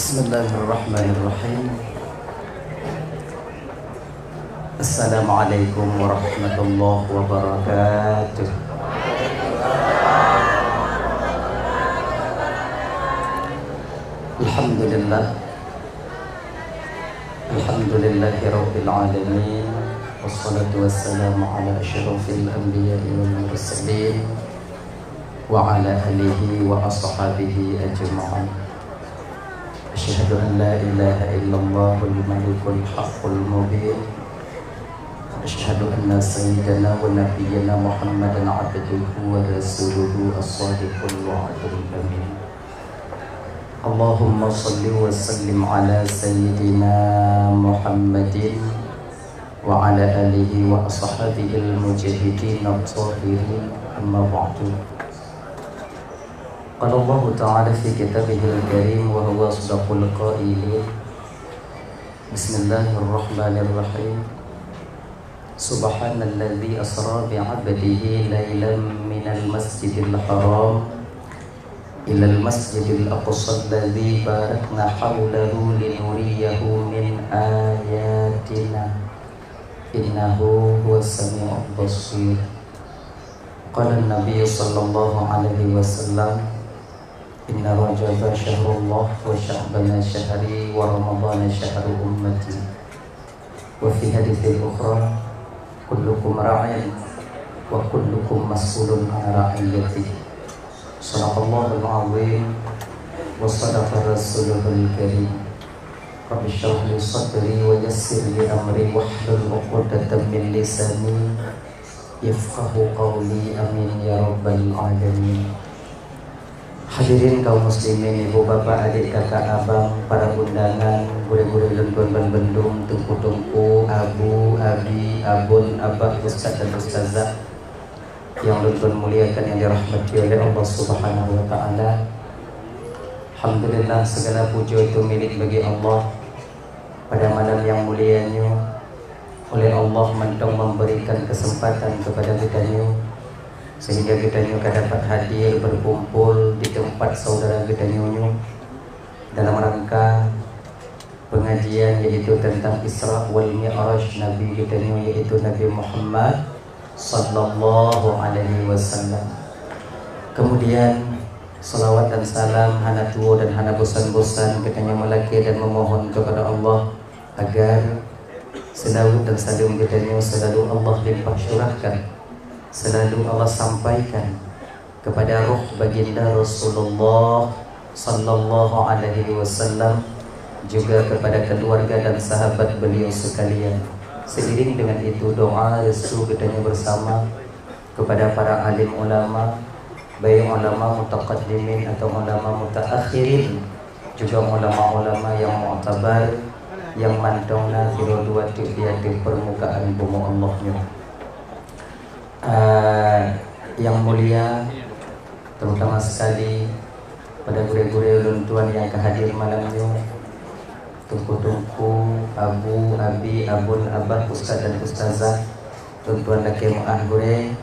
Bismillahirrahmanirrahim. Assalamualaikum warahmatullahi wabarakatuh. Alhamdulillah. Alhamdulillahirabbil alamin. Wassalatu wassalamu ala asyrafil anbiya'i wal mursalin wa ala alihi wa ashabihi ajma'in. Asyhadu an la ilaha illallahul malikul haqqul mubin. Asyhadu anna sayyidana wa nabiyyana Muhammadan abduhu wa rasuluhu as-sadiqul wa'dul amin. Allahumma salli wa sallim ala sayyidina Muhammadin wa ala alihi wa ashabihi al-mujahidin at-tahirin, amma ba'du. Qala Allah Ta'ala fi kitabihil karim wa huwa asdaqul qailin. Bismillahirrahmanirrahim. Subhanalladzi asra bi'abdihi laylan minal masjidil haram ilal masjidil aqsa alladzi barakna hawlahu linuriyahu min ayatina innahu huwas sami'ul basir. Qala an-nabiy sallallahu alaihi wasallam, inna rajaba syahrullah wa sya'bana syahri wa ramadana syahru ummati. Wa fi haditsil ukhra, kullukum ra'in wa kullukum mas'ulun 'an ra'iyatihi. Shadaqallahul 'azim wa sadaqa rasuluhul karim. Rabbi shrah li sadri wa yassir li amri wahlul 'uqdatam min lisani yafqahu qawli, amin ya rabbal alamin. Hadirin kaum muslimin, ibu bapak, adik kakak abang, para undangan, gure-gure lembun bendung, tungku-tungku, abu, abi, abun, abah, ustaz dan ustazah yang lembun muliakan, yang dirahmati oleh Allah Subhanahu wa ta'ala. Alhamdulillah, segala puji itu milik bagi Allah. Pada malam yang mulianya, oleh Allah mendong memberikan kesempatan kepada kita sehingga kita dapat hadir berkumpul di tempat saudara kita dalam rangka pengajian yaitu tentang Isra wal Mi'raj Nabi kita yaitu Nabi Muhammad sallallahu alaihi wasallam. Kemudian salawat dan salam hana tuwo dan hana bosan-bosan katanya melaki dan memohon kepada Allah agar selalu dan selalu kita selalu Allah limpah syurahkan, selalu Allah sampaikan kepada ruh baginda Rasulullah sallallahu alaihi wasallam, juga kepada keluarga dan sahabat beliau sekalian. Seiring dengan itu doa restu kitanya bersama kepada para alim ulama, baik ulama mutaqaddimin atau ulama mutaakhirin, juga ulama-ulama yang mu'tabar, yang mantongna firoduati di permukaan bumi Allahnya. Yang mulia, terutama sekali pada gure-gure luntuan yang kehadir malamnya, tungku-tungku, abu, abi, abun, abah, ustaz dan ustazah, tuntuan laki mu'ah gure,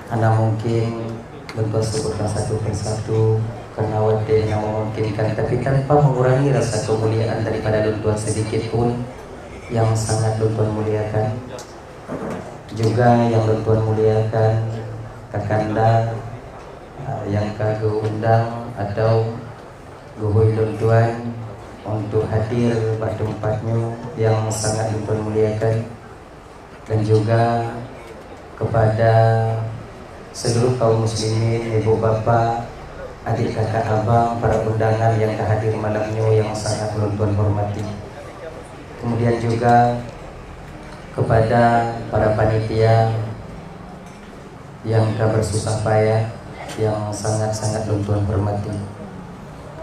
anda mungkin bentuk sebutkan satu persatu karena waktu yang memungkinkan, tapi tanpa mengurangi rasa kemuliaan daripada luntuan sedikit pun yang sangat luntuan muliakan. Juga yang luntuan muliakan kakanda yang kagum undang atau guhui luntuan untuk hadir pada tempatnya yang sangat luntuan muliakan, dan juga kepada seluruh kaum muslimin, ibu bapak, adik kakak abang, para undangan yang hadir malamnya yang sangat luntuan hormati. Kemudian juga kepada para panitia yang bersusah payah, yang sangat-sangat luntuan hormati.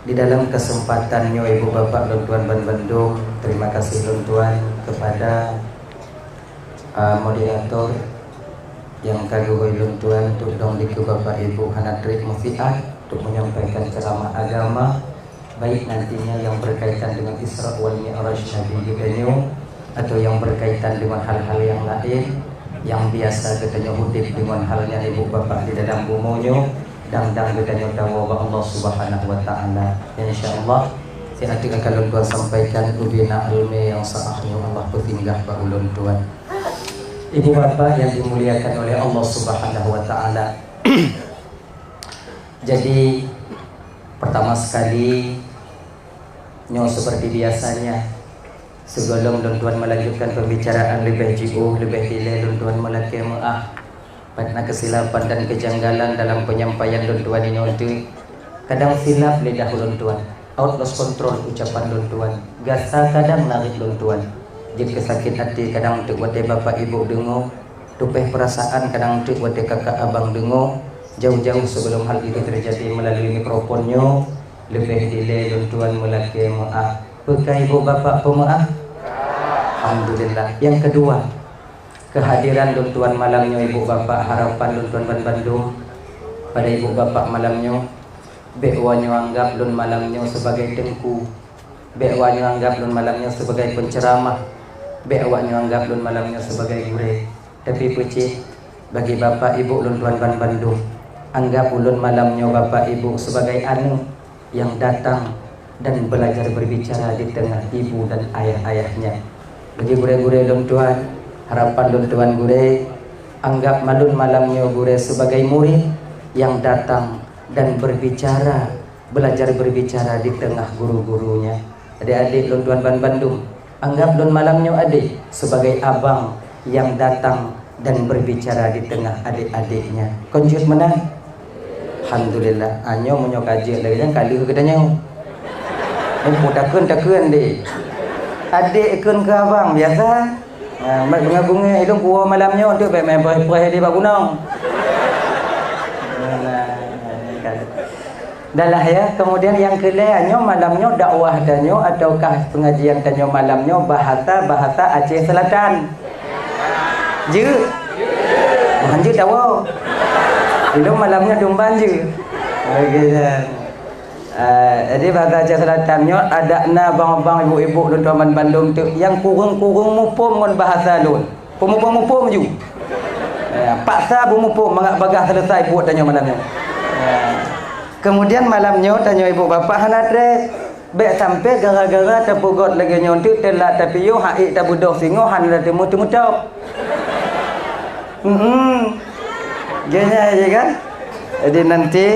Di dalam kesempatannya ibu bapak luntuan Bandung, terima kasih luntuan kepada moderator yang kagui luntuan untuk dong di bapak ibu Hanatrik Mufiat untuk menyampaikan ceramah agama, baik nantinya yang berkaitan dengan Isra wal Mi'raj Nabi kita atau yang berkaitan dengan hal-hal yang lain yang biasa kita hudib dengan halnya ibu bapak di dalam bumunya, dan kita tahu Allah Subhanahu wa ta'ala. Insyaallah Hati-hati akan Tuan sampaikan ubina ilmu yang sahnya Allah bertinggah ulun Tuan. Ibu bapak yang dimuliakan oleh Allah Subhanahu wa taala. Jadi pertama sekali nyo seperti biasanya sebelum Tuan melanjutkan pembicaraan lebih jauh lebih detail Tuan melaki maaf pada kesilapan dan kejanggalan dalam penyampaian Tuan ini itu kadang silap lidah Tuan, out lost control ucapan Tuan, gasa kadang narik Tuan, jika sakit hati kadang untuk wate bapak ibu dengo, tupeh perasaan kadang untuk wate kakak abang dengo, jauh-jauh sebelum hal itu terjadi melalui mikrofonnya lebih delay Tuan melaki maaf, pekai ibu bapak pemaaf, alhamdulillah. Yang kedua, kehadiran Tuan malamnya ibu bapak harapan Tuan Bandung pada ibu bapak malamnya. Bekwanyo anggap lun malamnya sebagai tengku, bekwanyo anggap lun malamnya sebagai penceramah, bekwanyo anggap lun malamnya sebagai gure. Tapi puji bagi bapak ibu lun Tuan Bandung, anggap ulun malamnya bapak ibu sebagai anu yang datang dan belajar berbicara di tengah ibu dan ayah-ayahnya. Bagi gure-gure lun Tuan, harapan lun Tuan gure, anggap malun malamnya gure sebagai murid yang datang dan berbicara, belajar berbicara di tengah guru-gurunya. Adik-adik lun Tuan Bandung, anggap lun malamnya adik sebagai abang yang datang dan berbicara di tengah adik-adiknya. Konjut menang, alhamdulillah. Anyo menyo kaji lagi kan kali ke katanya. Takun deh. Adik ikun ke abang biasa. Mak bunga-bunga itu kuah malamnya untuk main perih di Bagunong. Dalah ya, kemudian yang kelainnya malamnya dakwah danyo ataukah pengajian danyo malamnya bahasa Aceh Selatan. Je. Manje dakwah. Itu malamnya dumban je. Begitu. Jadi bahasa Aceh Selatannya ada na bang-bang ibu-ibu lun Tuan Bandung tu yang kurung-kurung mupum ngon bahasa lun. Pemupum-mupum ju. Paksa bumupum mangak bagah selesai buat danyo malamnya. Kemudian malamnya tanya ibu bapa hanadre baik sampai gara-gara terpugot lagi nyontik telat tapi yo haik tak budoh singo han dah temu-temu. Gini aja kan. Jadi nanti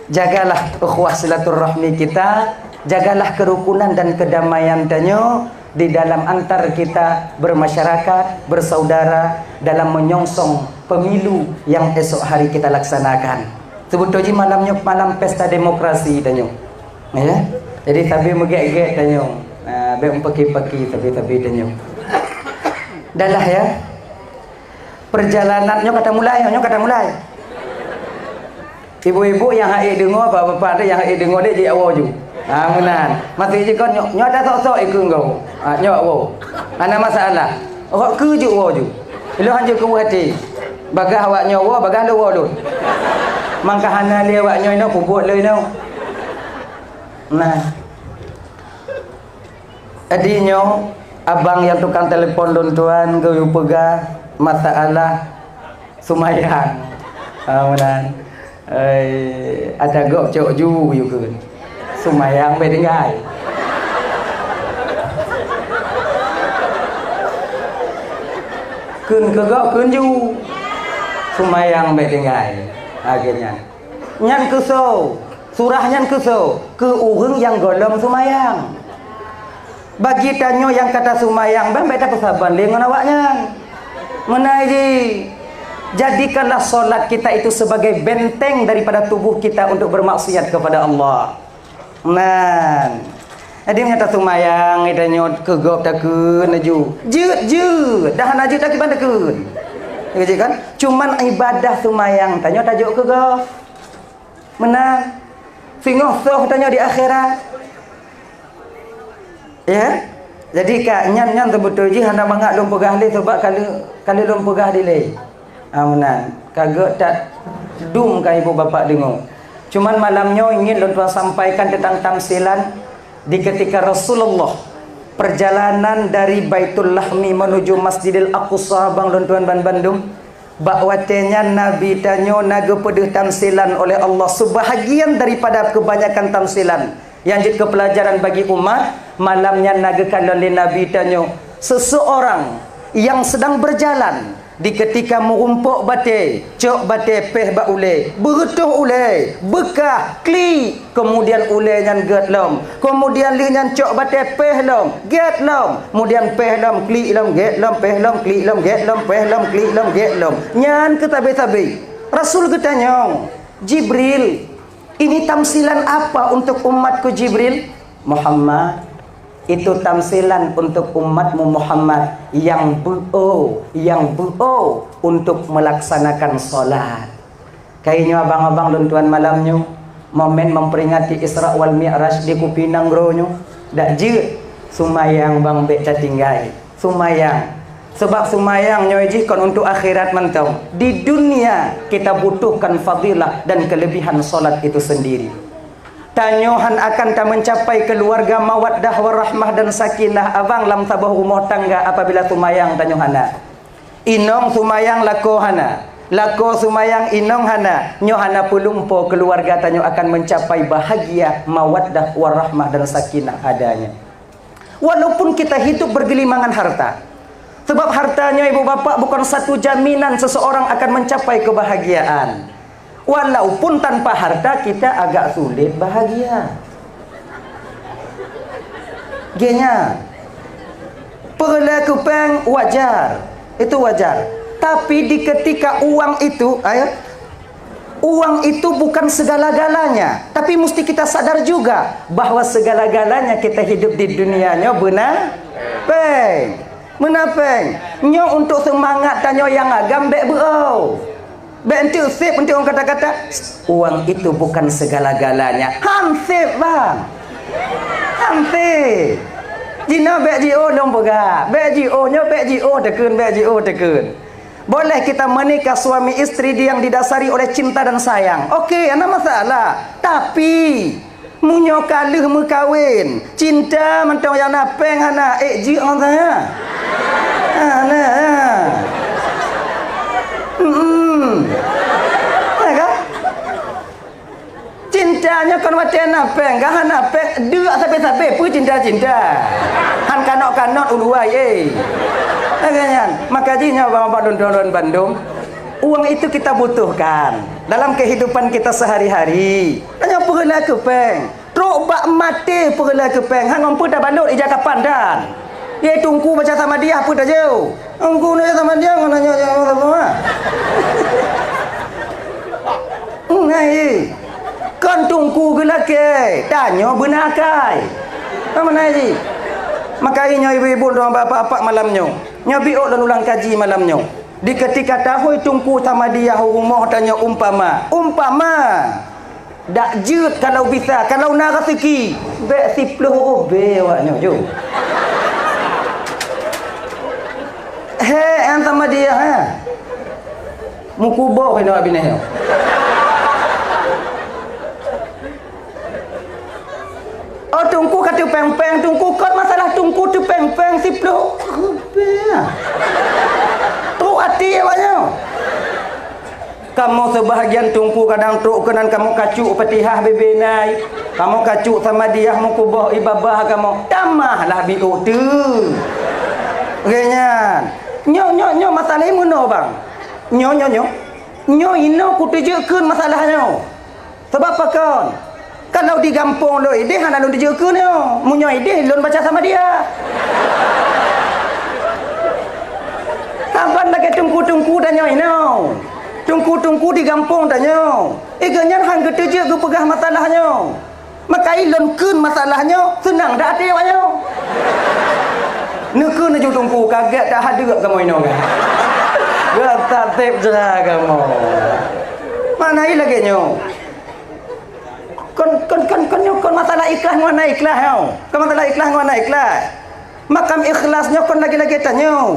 jagalah ukhuwah silaturahmi kita, jagalah kerukunan dan kedamaian tanyo di dalam antar kita bermasyarakat, bersaudara dalam menyongsong pemilu yang esok hari kita laksanakan. Sebetulnya malamnya malam pesta demokrasi tanyo. Ya. Jadi tapi megek-gek tanyo. Be pagi-pagi tapi tanyo. Dalah ya. Perjalanannya kata mulai. Ibu-ibu yang haik dengar bapak-bapak dia yang haik dengar dia je awal ju. Menan. Mati je kon nyo ada sok-sok ikut kau. Nyo awal. Ana masalah. Awak ke ju awal ju. Lu hanje ke hati. Bagah awak nyawa, bagah lu awal. Mangkahana dia awaknya ini kubut le no. Nah. Adinyo abang yang tukang telefon lun Tuan ke pegah masalah sumayang. Menan. Ada gok cok ju yu keun. Sumayang be dengai. Keun ke gok keun ju. Sumayang be dengai. Akhirnya nyan keso surah nyan keso ke urang yang golong sumayang bagi tanyo yang kata sumayang bang beda kesaban dengan awaknya menaji jadikanlah solat kita itu sebagai benteng daripada tubuh kita untuk bermaksiat kepada Allah. Nah ada yang kata sumayang itanyo kegop takun aju je dah najud tak kiban takun. Gitu kan? Cuman ibadah sumayang tanya tajuk ke go. Menang. Singoh soh tanya di akhirat. Ya. Jadi kak nyan sebetul je hendak mangak lom pegah le sebab kalau lom pegah dileh. Menang. Kagak tak dum ka ibu bapa dengar. Cuman malamnya ingin Tuan sampaikan tentang tamsilan di ketika Rasulullah perjalanan dari Baitul Lahmi menuju Masjidil Aqsa bang Tuan Bandung bakwatenya Nabi tanyo naga pedih tamsilan oleh Allah sebahagian daripada kebanyakan tamsilan Yang jadi kepelajaran bagi umat, malamnya naga kalau Nabi tanya, seseorang yang sedang berjalan di ketika merumpuk batik, cok batik peh ba ulai, berutuh ulai, bekah, kli, kemudian ulai nyan get lom, kemudian li nyan cok batik peh lom, get lom, kemudian peh lom, kli lom, get lom, peh lom, kli lom, get lom, peh lom, kli lom, get lom. Nyan ke tabe-tabe. Rasul ketanya, Jibril, ini tamsilan apa untuk umatku Jibril? Muhammad, itu tamsilan untuk umatmu Muhammad yang buo untuk melaksanakan solat. Kayaknya abang-abang dan tuan malamnya momen memperingati Isra wal Mi'raj di Kupinang Gronyo dak je sumayang bang bek tinggai sumayang. Sebab sumayang nyoji kon untuk akhirat mentong. Di dunia kita butuhkan fadilah dan kelebihan solat itu sendiri. Tanyohan akan tak mencapai keluarga mawaddah warahmah dan sakinah abang lam tabah rumah tangga apabila sumayang tanyohana. Inong sumayang lako hana. Lako sumayang inong hana. Nyohana pulumpo keluarga tanyo akan mencapai bahagia mawaddah warahmah dan sakinah adanya. Walaupun kita hidup bergelimangan harta. Sebab hartanya ibu bapak bukan satu jaminan seseorang akan mencapai kebahagiaan. Walaupun tanpa harta kita agak sulit bahagia. Genya. Perlakuan wajar. Itu wajar. Tapi di ketika uang itu, uang itu bukan segala-galanya. Tapi mesti kita sadar juga bahwa segala-galanya kita hidup di dunianya benar. Baik. Menapeng nyo untuk semangat tanyo yang agam bek berau bek entu sip untuk orang kata-kata uang itu bukan segala-galanya. Hansip bang, hansip jina bek jio dong boga bek jio nyo bek jio tekun. Boleh kita menikah suami istri yang didasari oleh cinta dan sayang, okey, ada masalah. Tapi munyo kaluh mekawin cinta mentong yang napeng hana ji on saya cintanya kan macam napeng gah napeng dua sampai pu cinta han kanok uluai maka jinya bapak don Bandung. Uang itu kita butuhkan dalam kehidupan kita sehari-hari. Hanya perlah kepeng. Truk bak mati perlah kepeng. Hang mampu dah balut ija kapan dan. Dia tunggu baca sama dia apa dah jauh. Tunggu nanya sama dia nanya apa. Ngai. Kan tunggu gelake. Tanya benar kai. Apa mana ji? Makanya ibu-ibu dan bapak-bapak malamnya. Nyabiok dan ulang kaji malamnya. Di ketika tahu tunggu sama dia rumah tanya umpama dak jut kalau bisa kalau nak rezeki bek 10 obe awaknya jo he sama dia ha mukubo kena abineh oh tunggu kata peng-peng tunggu kot masalah tunggu tu peng-peng 10 obe hati awaknya. Kamu sebahagian tungku kadang truk kenan kamu kacuk petihah bebe nai. Kamu kacuk sama dia mu kubah ibabah kamu. Tamahlah biuk tu. Genyan. Nyo masalah muno bang. Nyo ino ku tujukeun masalahnya. Sebab apa kon? Kalau di kampung lo ide hana lo tujukeun yo. Munyo ide lon baca sama dia. Kapan lagi tungku-tungku dan nyo ino. Tungku-tungku di kampung dan nyo. Ganyan hang ketujuh ke pegah masalahnya. Maka ilon keun masalahnya senang dah hati awaknya. Nekun aja tungku kaget dah ada kamu ino kan. Gak tip jerah kamu. Mana lagi nyo? Kon masalah ikhlas ngwana ikhlas yo. Kon masalah ikhlas ngwana ikhlas. Makam ikhlasnya kon lagi-lagi tanya.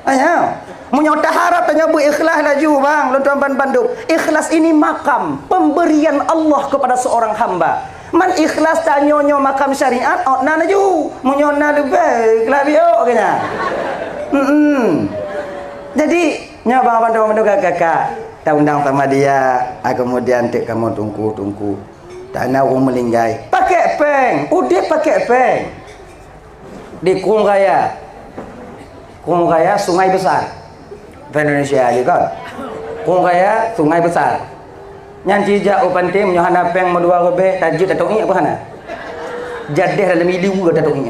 Ayo, munyo taharap tanya bu ikhlas laju bang, lontuan Bandung. Ikhlas ini makam pemberian Allah kepada seorang hamba. Man ikhlas tanyonyo makam syariat, oh na laju, munyo na lebih ikhlas bio kena. Jadi nyoba Bandung kakak, tak undang sama dia, kemudian tik kamu tunggu. tak nak orang melinggai. Pakai peng, udah pakai peng. Di Kung Raya sungai besar. Indonesia je kan. Kung Raya sungai besar. Yang cijak upan tim nyohana peng medua robe tajud tatuk ni apa hana? Jadeh dalam idu ke tatuk ni.